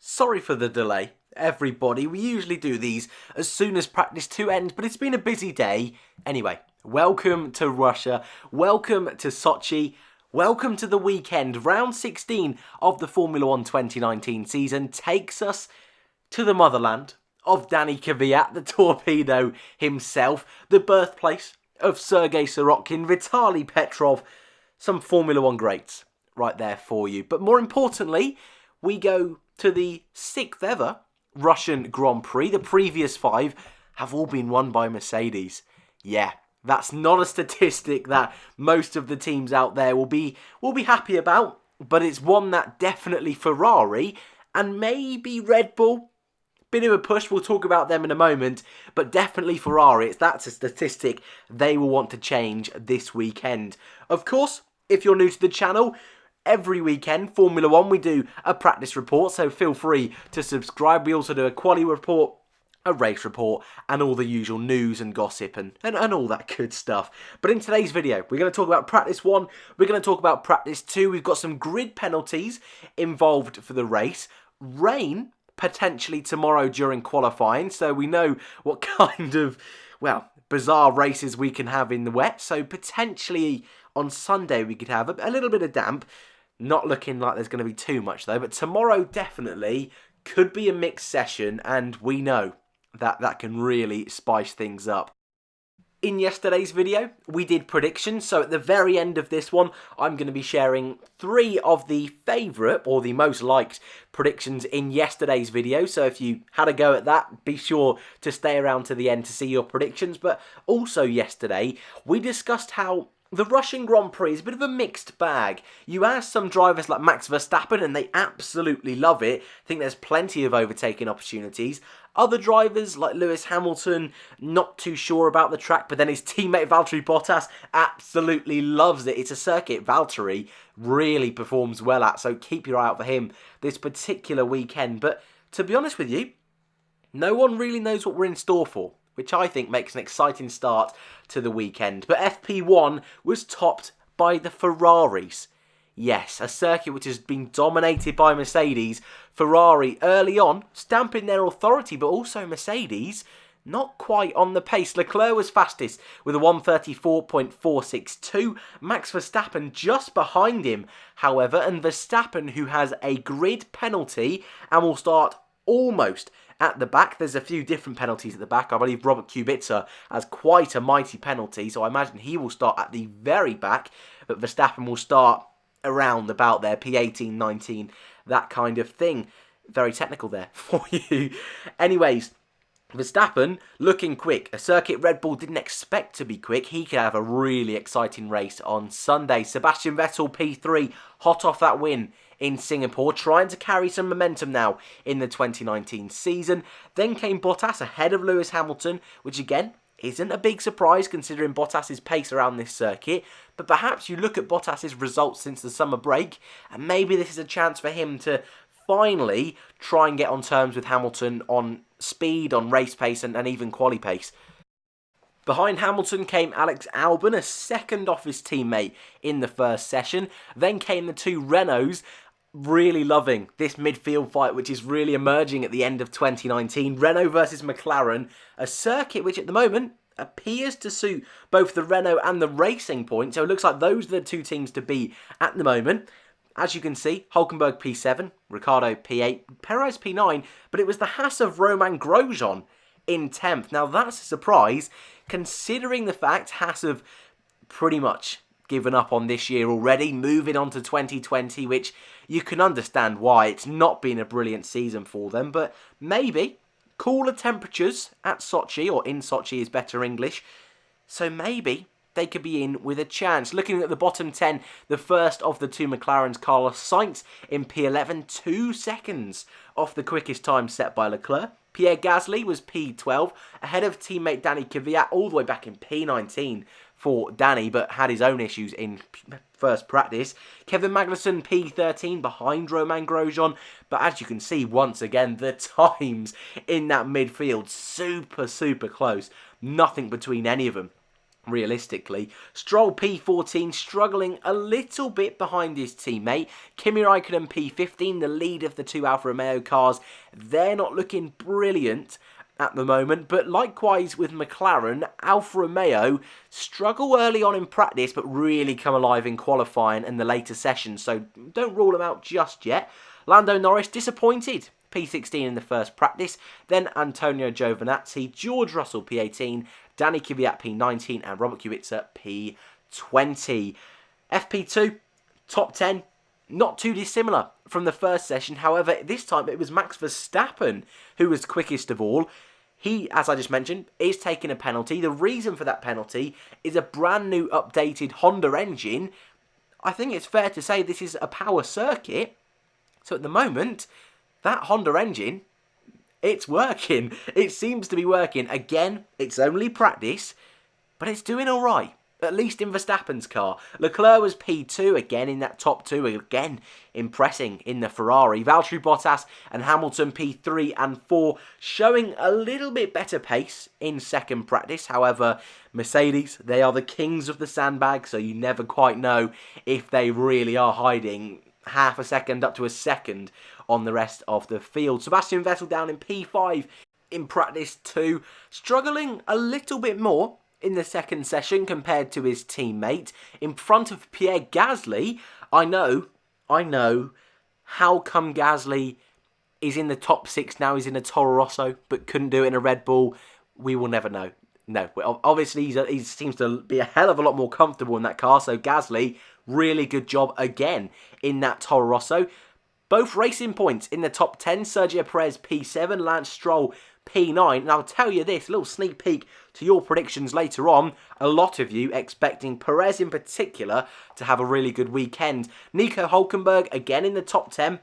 Sorry for the delay, everybody. We usually do these as soon as practice 2 ends, but it's been a busy day. Anyway, welcome to Russia, welcome to Sochi, welcome to the weekend. Round 16 of the Formula 1 2019 season takes us to the motherland of Danny Kvyat, the torpedo himself, the birthplace of Sergei Sorokin, Vitaly Petrov, some Formula 1 greats right there for you. But more importantly, we go to the 6th ever Russian Grand Prix. The previous 5 have all been won by Mercedes. Yeah, that's not a statistic that most of the teams out there will be happy about, but it's one that definitely Ferrari and maybe Red Bull, bit of a push, we'll talk about them in a moment, but definitely Ferrari, that's a statistic they will want to change this weekend. Of course, if you're new to the channel, every weekend, Formula 1, we do a practice report, so feel free to subscribe. We also do a quali report, a race report, and all the usual news and gossip and all that good stuff. But in today's video, we're going to talk about practice 1, we're going to talk about practice 2, we've got some grid penalties involved for the race, rain potentially tomorrow during qualifying, so we know what kind of, well, bizarre races we can have in the wet, so potentially on Sunday we could have a little bit of damp. Not looking like there's going to be too much though, but tomorrow definitely could be a mixed session, and we know that can really spice things up. In yesterday's video, we did predictions, so at the very end of this one, I'm going to be sharing 3 of the favourite, or the most liked, predictions in yesterday's video, so if you had a go at that, be sure to stay around to the end to see your predictions. But also yesterday, we discussed how the Russian Grand Prix is a bit of a mixed bag. You ask some drivers like Max Verstappen and they absolutely love it. I think there's plenty of overtaking opportunities. Other drivers like Lewis Hamilton, not too sure about the track, but then his teammate Valtteri Bottas absolutely loves it. It's a circuit Valtteri really performs well at, so keep your eye out for him this particular weekend. But to be honest with you, no one really knows what we're in store for, which I think makes an exciting start to the weekend. But FP1 was topped by the Ferraris. Yes, a circuit which has been dominated by Mercedes. Ferrari early on stamping their authority, but also Mercedes not quite on the pace. Leclerc was fastest with a 1:34.462. Max Verstappen just behind him, however, and Verstappen, who has a grid penalty and will start almost at the back. There's a few different penalties at the back. I believe Robert Kubica has quite a mighty penalty, so I imagine he will start at the very back, but Verstappen will start around about there, P18, 19, that kind of thing. Very technical there for you. Anyways, Verstappen looking quick. A circuit Red Bull didn't expect to be quick. He could have a really exciting race on Sunday. Sebastian Vettel, P3, hot off that win in Singapore, trying to carry some momentum now in the 2019 season. Then came Bottas ahead of Lewis Hamilton, which again isn't a big surprise considering Bottas's pace around this circuit, but perhaps you look at Bottas's results since the summer break, and maybe this is a chance for him to finally try and get on terms with Hamilton on speed, on race pace, and even quali pace. Behind Hamilton came Alex Alban, a second off his teammate in the first session. Then came the 2 Renaults, really loving this midfield fight which is really emerging at the end of 2019. Renault versus McLaren, a circuit which at the moment appears to suit both the Renault and the Racing Point, so it looks like those are the 2 teams to beat at the moment. As you can see, Hülkenberg P7, Ricciardo P8, Perez P9, but it was the Haas of Romain Grosjean in 10th. Now that's a surprise, considering the fact Haas have pretty much given up on this year already, moving on to 2020, which you can understand why. It's not been a brilliant season for them, but maybe cooler temperatures at Sochi, or in Sochi is better English, so maybe they could be in with a chance. Looking at the bottom 10, the first of the 2 McLarens, Carlos Sainz in P11, 2 seconds off the quickest time set by Leclerc. Pierre Gasly was P12, ahead of teammate Danny Kvyat, all the way back in P19 for Danny, but had his own issues in first practice. Kevin Magnussen, P13, behind Romain Grosjean, but as you can see, once again, the times in that midfield, super close. Nothing between any of them. realistically. Stroll P14 struggling a little bit behind his teammate. Kimi Raikkonen P15, the lead of the two Alfa Romeo cars. They're not looking brilliant at the moment, but likewise with McLaren, Alfa Romeo struggle early on in practice but really come alive in qualifying and the later sessions, so don't rule them out just yet. Lando Norris disappointed, P16 in the first practice, then Antonio Giovinazzi, George Russell P18, Danny Kvyat P19 and Robert Kubica P20. FP2, top 10, not too dissimilar from the first session. However, this time it was Max Verstappen who was quickest of all. He, as I just mentioned, is taking a penalty. The reason for that penalty is a brand new updated Honda engine. I think it's fair to say this is a power circuit. So at the moment, that Honda engine, it's working. It seems to be working. Again, it's only practice, but it's doing all right. At least in Verstappen's car. Leclerc was P2, again in that top two, again impressing in the Ferrari. Valtteri Bottas and Hamilton P3 and 4, showing a little bit better pace in second practice. However, Mercedes, they are the kings of the sandbag, so you never quite know if they really are hiding half a second up to a second on the rest of the field. Sebastian Vettel down in P5 in practice 2, struggling a little bit more in the second session compared to his teammate. In front of Pierre Gasly, I know, how come Gasly is in the top 6 now, he's in a Toro Rosso, but couldn't do it in a Red Bull? We will never know. No, obviously he seems to be a hell of a lot more comfortable in that car, so Gasly, really good job again in that Toro Rosso. Both racing points in the top 10, Sergio Perez P7, Lance Stroll P9, and I'll tell you this, a little sneak peek to your predictions later on, a lot of you expecting Perez in particular to have a really good weekend. Nico Hülkenberg again in the top 10,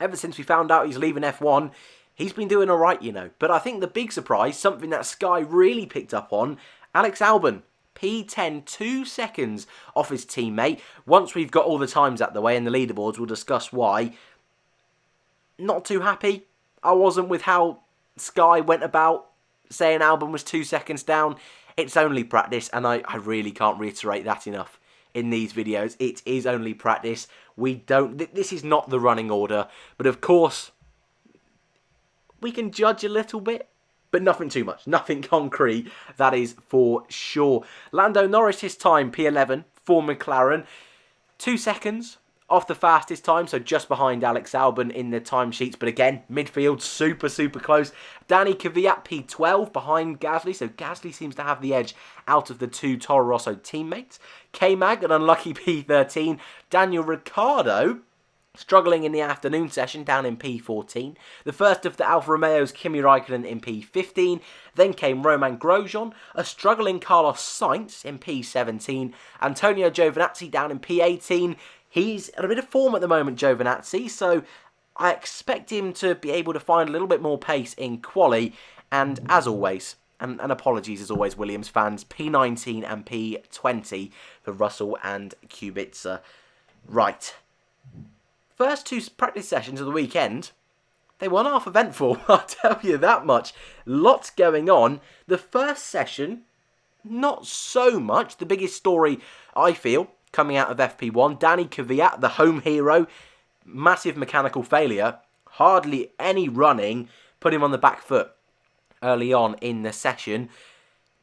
ever since we found out he's leaving F1, he's been doing alright, you know, but I think the big surprise, something that Sky really picked up on, Alex Alban, P10, 2 seconds off his teammate. Once we've got all the times out the way and the leaderboards, we'll discuss why. Not too happy, I wasn't with how Sky went about saying Alban was 2 seconds down. It's only practice, and I really can't reiterate that enough in these videos. It is only practice. This is not the running order, but of course, we can judge a little bit, but nothing too much. Nothing concrete, that is for sure. Lando Norris, his time, P11 for McLaren. 2 seconds off the fastest time, so just behind Alex Albon in the timesheets. But again, midfield, super close. Danny Kvyat, P12 behind Gasly, so Gasly seems to have the edge out of the two Toro Rosso teammates. K-Mag, an unlucky P13. Daniel Ricciardo, struggling in the afternoon session, down in P14. The first of the Alfa Romeos, Kimi Raikkonen in P15. Then came Romain Grosjean, a struggling Carlos Sainz in P17. Antonio Giovinazzi down in P18. He's in a bit of form at the moment, Giovinazzi, so I expect him to be able to find a little bit more pace in quali. And as always, and apologies as always, Williams fans, P19 and P20 for Russell and Kubica. Right. First 2 practice sessions of the weekend, they weren't half eventful, I'll tell you that much. Lots going on. The first session, not so much. The biggest story, I feel, coming out of FP1, Danny Kvyat, the home hero, massive mechanical failure, hardly any running, put him on the back foot early on in the session.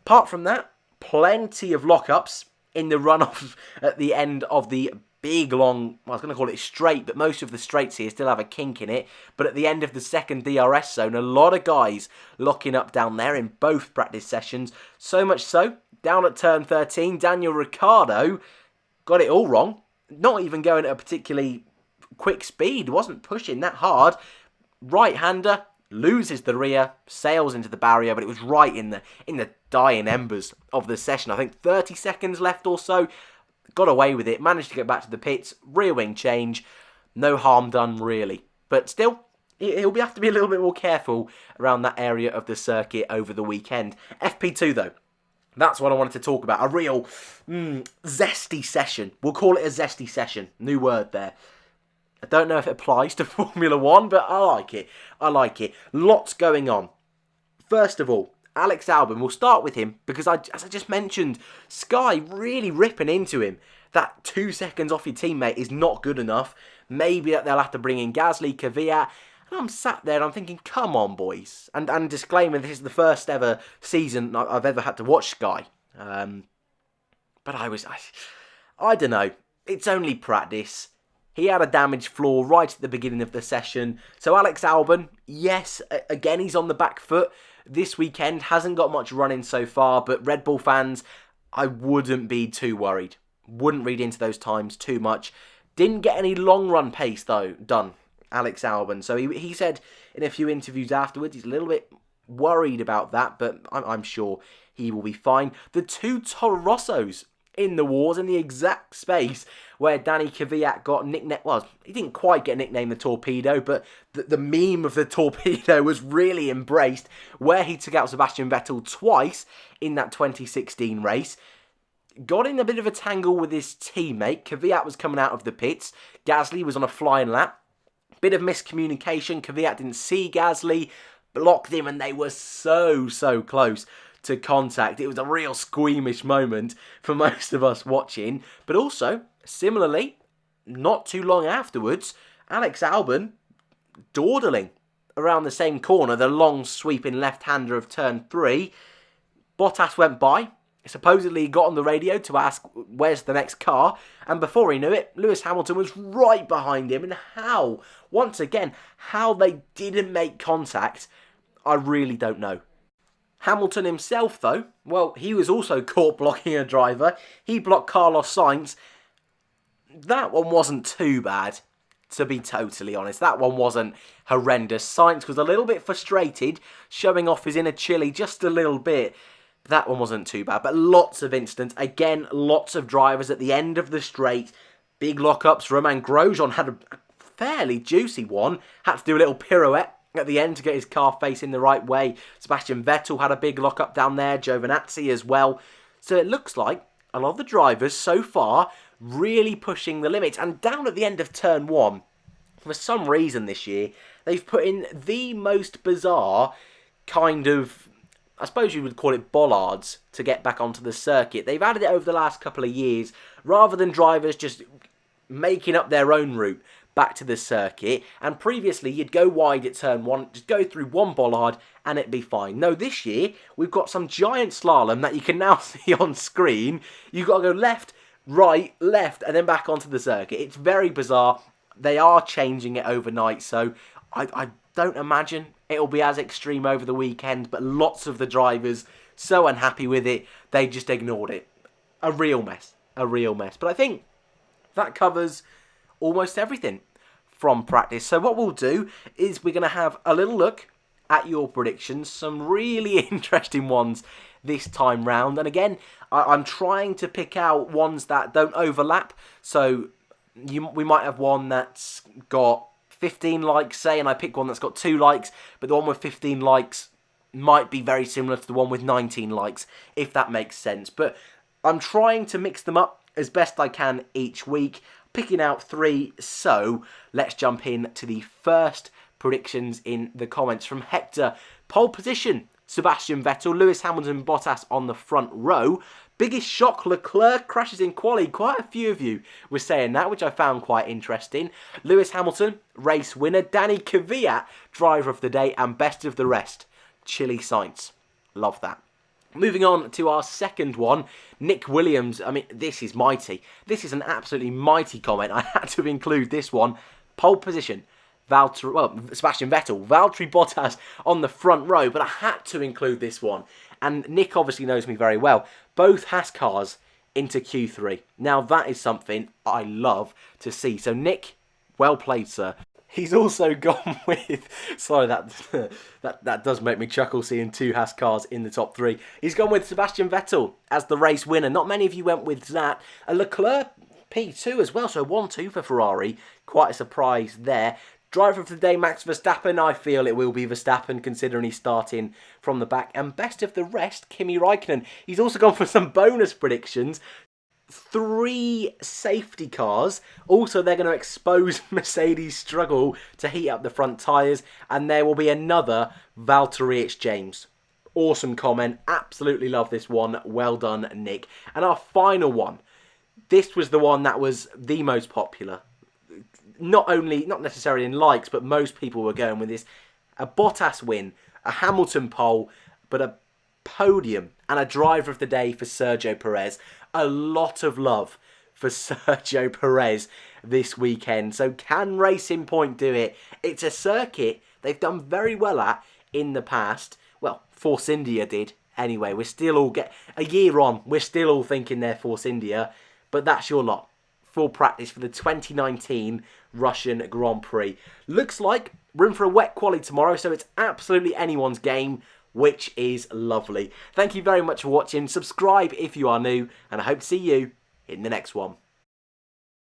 Apart from that, plenty of lockups in the runoff at the end of the big long, well, I was going to call it straight, but most of the straights here still have a kink in it. But at the end of the second DRS zone, a lot of guys locking up down there in both practice sessions. So much so, down at turn 13, Daniel Ricciardo got it all wrong. Not even going at a particularly quick speed. Wasn't pushing that hard. Right-hander loses the rear, sails into the barrier, but it was right in the dying embers of the session. I think 30 seconds left or so. Got away with it. Managed to get back to the pits. Rear wing change. No harm done, really. But still, he'll have to be a little bit more careful around that area of the circuit over the weekend. FP2, though. That's what I wanted to talk about. A real zesty session. We'll call it a zesty session. New word there. I don't know if it applies to Formula 1, but I like it. I like it. Lots going on. First of all, Alex Alban, we'll start with him because, as I just mentioned, Sky really ripping into him. That 2 seconds off your teammate is not good enough. Maybe that they'll have to bring in Gasly, Kvyat. And I'm sat there and I'm thinking, come on, boys. And disclaimer, this is the first ever season I've ever had to watch Sky. But I don't know. It's only practice. He had a damaged floor right at the beginning of the session. So Alex Alban, yes, again, he's on the back foot this weekend. Hasn't got much running so far, but Red Bull fans, I wouldn't be too worried. Wouldn't read into those times too much. Didn't get any long run pace, though, done, Alex Alban. So he said in a few interviews afterwards, he's a little bit worried about that, but I'm sure he will be fine. The two Toro Rossos in the wars in the exact space where Danny Kvyat got nicknamed. Well, he didn't quite get nicknamed the Torpedo, but the meme of the Torpedo was really embraced, where he took out Sebastian Vettel twice in that 2016 race. Got in a bit of a tangle with his teammate. Kvyat was coming out of the pits. Gasly was on a flying lap. Bit of miscommunication. Kvyat didn't see Gasly, blocked him, and they were so close to contact. It was a real squeamish moment for most of us watching. But also, similarly, not too long afterwards, Alex Alban dawdling around the same corner, the long sweeping left-hander of turn 3. Bottas went by. Supposedly he got on the radio to ask where's the next car, and before he knew it, Lewis Hamilton was right behind him. And how, once again, how they didn't make contact, I really don't know. Hamilton himself, though, well, he was also caught blocking a driver. He blocked Carlos Sainz. That one wasn't too bad, to be totally honest. That one wasn't horrendous. Sainz was a little bit frustrated, showing off his inner chili just a little bit. That one wasn't too bad, but lots of incidents. Again, lots of drivers at the end of the straight. Big lockups. Romain Grosjean had a fairly juicy one. Had to do a little pirouette at the end to get his car facing the right way. Sebastian Vettel had a big lockup down there. Giovinazzi as well. So it looks like a lot of the drivers so far really pushing the limits. And down at the end of turn 1, for some reason this year, they've put in the most bizarre kind of, I suppose you would call it, bollards to get back onto the circuit. They've added it over the last couple of years, rather than drivers just making up their own route back to the circuit. And previously, you'd go wide at turn 1, just go through one bollard, and it'd be fine. No, this year, we've got some giant slalom that you can now see on screen. You've got to go left, right, left, and then back onto the circuit. It's very bizarre. They are changing it overnight, so I don't imagine it'll be as extreme over the weekend, but lots of the drivers so unhappy with it, they just ignored it. A real mess. But I think that covers almost everything from practice. So what we'll do is we're going to have a little look at your predictions, some really interesting ones this time round. And again, I'm trying to pick out ones that don't overlap. So we might have one that's got 15 likes, say, and I pick one that's got 2 likes, but the one with 15 likes might be very similar to the one with 19 likes, if that makes sense. But I'm trying to mix them up as best I can each week, picking out 3. So let's jump in to the first predictions in the comments from Hector. Pole position, Sebastian Vettel, Lewis Hamilton, Bottas on the front row. Biggest shock, Leclerc crashes in quali. Quite a few of you were saying that, which I found quite interesting. Lewis Hamilton, race winner. Danny Kvyat, driver of the day. And best of the rest, Chili Sainz. Love that. Moving on to our second one, Nick Williams. I mean, this is mighty. This is an absolutely mighty comment. I had to include this one. Pole position, Sebastian Vettel, Valtteri Bottas on the front row, but I had to include this one. And Nick obviously knows me very well. Both Haas cars into Q3. Now that is something I love to see. So Nick, well played, sir. He's also gone with, sorry, that does make me chuckle seeing 2 Haas cars in the top 3. He's gone with Sebastian Vettel as the race winner. Not many of you went with that. A Leclerc P2 as well, so 1-2 for Ferrari. Quite a surprise there. Driver of the day, Max Verstappen. I feel it will be Verstappen, considering he's starting from the back. And best of the rest, Kimi Räikkönen. He's also gone for some bonus predictions. 3 safety cars. Also, they're going to expose Mercedes' struggle to heat up the front tyres. And there will be another Valtteri James. Awesome comment. Absolutely love this one. Well done, Nick. And our final one. This was the one that was the most popular. Not necessarily in likes, but most people were going with this. A Bottas win, a Hamilton pole, but a podium and a driver of the day for Sergio Perez. A lot of love for Sergio Perez this weekend. So can Racing Point do it? It's a circuit they've done very well at in the past. Well, Force India did. Anyway, we're still all a year on. We're still all thinking they're Force India, but that's your lot. Full practice for the 2019 Russian Grand Prix. Looks like we're in for a wet quali tomorrow, so it's absolutely anyone's game, which is lovely. Thank you very much for watching. Subscribe if you are new, and I hope to see you in the next one.